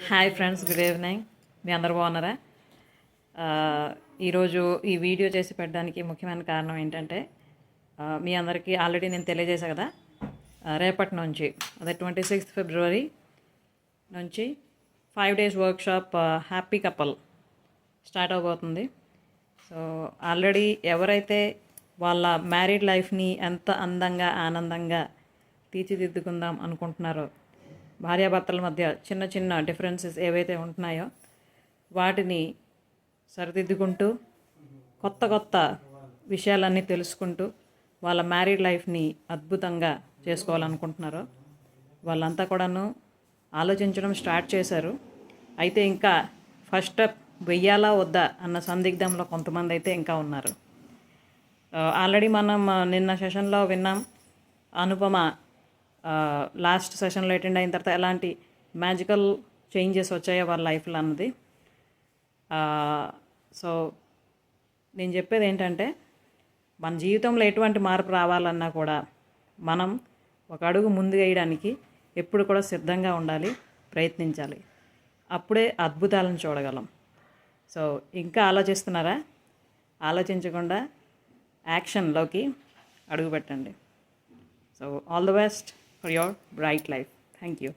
Hi friends, good evening. మీ అందరు బాగున్నారా? ఈరోజు ఈ వీడియో చేసి పెట్టడానికి ముఖ్యమైన కారణం ఏంటంటే మీ అందరికీ ఆల్రెడీ నేను తెలియజేశాను కదా. రేపటి నుంచి అదే 26th ఫిబ్రవరి నుంచి 5 days workshop happy couple start అవబోతుంది. సో ఆల్రెడీ ఎవరైతే వాళ్ళ మ్యారీడ్ లైఫ్ని ఎంత అందంగా ఆనందంగా తీర్చిదిద్దుకుందాం అనుకుంటున్నారో, భార్యాభర్తల మధ్య చిన్న చిన్న డిఫరెన్సెస్ ఏవైతే ఉంటున్నాయో వాటిని సరిదిద్దుకుంటూ కొత్త కొత్త విషయాలన్నీ తెలుసుకుంటూ వాళ్ళ మ్యారీడ్ లైఫ్ని అద్భుతంగా చేసుకోవాలనుకుంటున్నారో వాళ్ళంతా కూడాను ఆలోచించడం స్టార్ట్ చేశారు. అయితే ఇంకా ఫస్ట్ స్టెప్ వెయ్యాలా వద్దా అన్న సందిగ్ధంలో కొంతమంది అయితే ఇంకా ఉన్నారు. ఆల్రెడీ మనం నిన్న సెషన్లో విన్నాం, అనుపమ లాస్ట్ సెషన్లో అటెండ్ అయిన తర్వాత ఎలాంటి మ్యాజికల్ చేంజెస్ వచ్చాయో వాళ్ళ లైఫ్లో అన్నది. సో నేను చెప్పేది ఏంటంటే, మన జీవితంలో ఎటువంటి మార్పు రావాలన్నా కూడా మనం ఒక అడుగు ముందు వేయడానికి ఎప్పుడు కూడా సిద్ధంగా ఉండాలి, ప్రయత్నించాలి. అప్పుడే అద్భుతాలను చూడగలం. సో ఇంకా ఆలోచిస్తున్నారా? ఆలోచించకుండా యాక్షన్లోకి అడుగుపెట్టండి. So all the best for your bright life. Thank you.